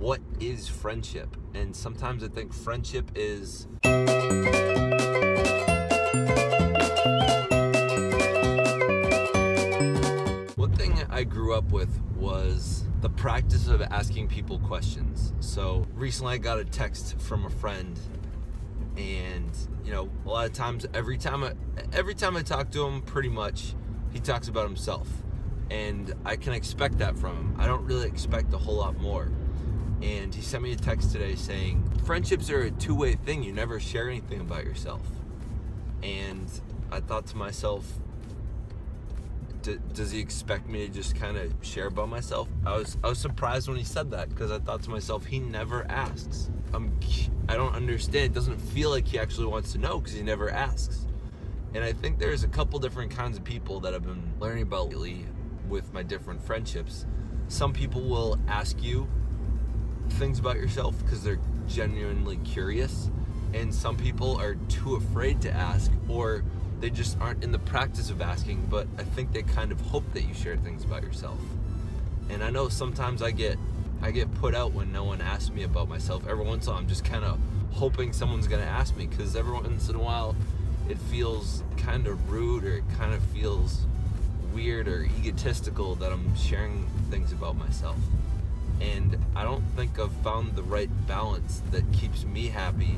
what is friendship? And sometimes I think friendship is one thing I grew up with was the practice of asking people questions. So recently I got a text from a friend, and a lot of times every time I talk to him, pretty much he talks about himself, and I can expect that from him. I don't really expect a whole lot more. And he sent me a text today saying friendships are a two-way thing. You never share anything about yourself. And I thought to myself, does he expect me to just kind of share about myself? I was surprised when he said that, because I thought to myself, he never asks. I don't understand. It doesn't feel like he actually wants to know, because he never asks. And I think there's a couple different kinds of people that I've been learning about lately with my different friendships. Some people will ask you things about yourself because they're genuinely curious, and some people are too afraid to ask, or they just aren't in the practice of asking, but I think they kind of hope that you share things about yourself. And I know sometimes I get put out when no one asks me about myself. Every once in a while I'm just kind of hoping someone's going to ask me, because every once in a while it feels kind of rude, or it kind of feels weird or egotistical that I'm sharing things about myself. And I don't think I've found the right balance that keeps me happy,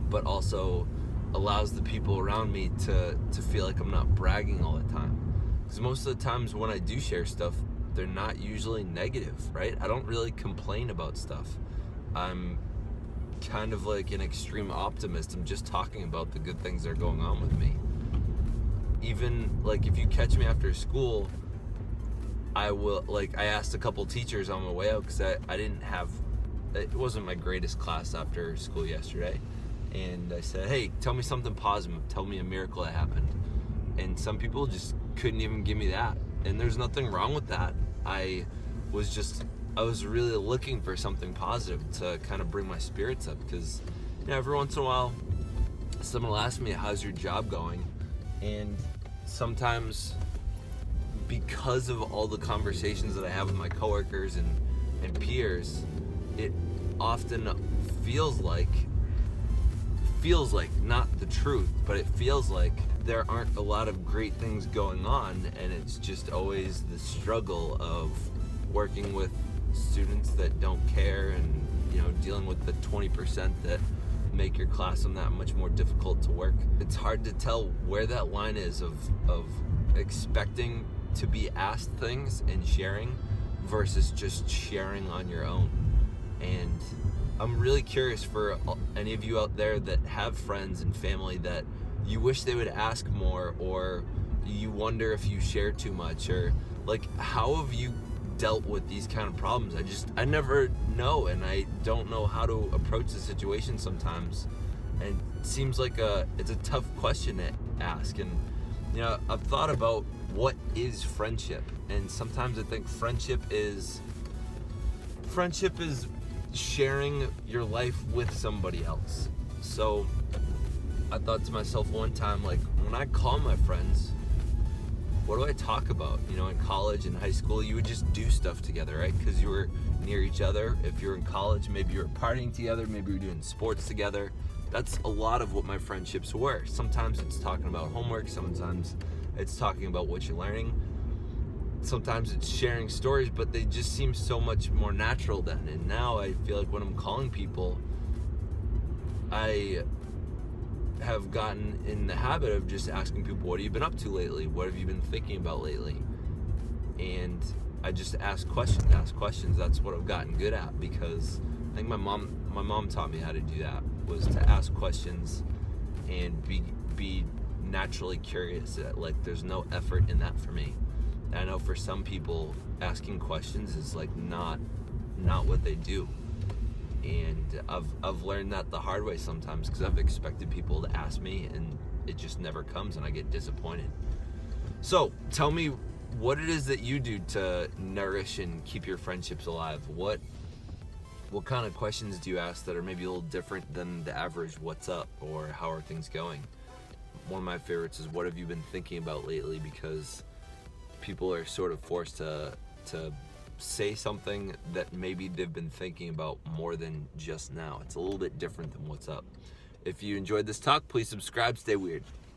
but also allows the people around me to feel like I'm not bragging all the time. Because most of the times when I do share stuff, they're not usually negative, right? I don't really complain about stuff. I'm kind of like an extreme optimist. I'm just talking about the good things that are going on with me. Even like if you catch me after school, I asked a couple teachers on my way out, because it wasn't my greatest class after school yesterday. And I said, hey, tell me something positive. Tell me a miracle that happened. And some people just couldn't even give me that. And there's nothing wrong with that. I was really looking for something positive to kind of bring my spirits up, because every once in a while someone will ask me, how's your job going? And sometimes, because of all the conversations that I have with my coworkers and peers, it often feels like not the truth, but it feels like there aren't a lot of great things going on, and it's just always the struggle of working with students that don't care, and dealing with the 20% that make your classroom that much more difficult to work. It's hard to tell where that line is of expecting to be asked things and sharing versus just sharing on your own. And I'm really curious for any of you out there that have friends and family that you wish they would ask more, or you wonder if you share too much, or how have you dealt with these kind of problems? I never know, and I don't know how to approach the situation sometimes. And it seems like it's a tough question to ask. And I've thought about what is friendship, and sometimes I think friendship is sharing your life with somebody else. So I thought to myself one time, when I call my friends, what do I talk about? In college and high school, you would just do stuff together, right? Because you were near each other. If you're in college, maybe you were partying together, maybe you were doing sports together. That's a lot of what my friendships were. Sometimes it's talking about homework, sometimes it's talking about what you're learning, sometimes it's sharing stories, but they just seem so much more natural then. And now I feel like when I'm calling people, I have gotten in the habit of just asking people, what have you been up to lately? What have you been thinking about lately? And I just ask questions. That's what I've gotten good at, because I think my mom taught me how to do that, was to ask questions and be naturally curious. There's no effort in that for me. And I know for some people, asking questions is not what they do. And I've learned that the hard way sometimes, because I've expected people to ask me and it just never comes, and I get disappointed. So tell me what it is that you do to nourish and keep your friendships alive. What kind of questions do you ask that are maybe a little different than the average what's up or how are things going? One of my favorites is what have you been thinking about lately, because people are sort of forced to say something that maybe they've been thinking about more than just now. It's a little bit different than what's up. If you enjoyed this talk, please subscribe. Stay weird.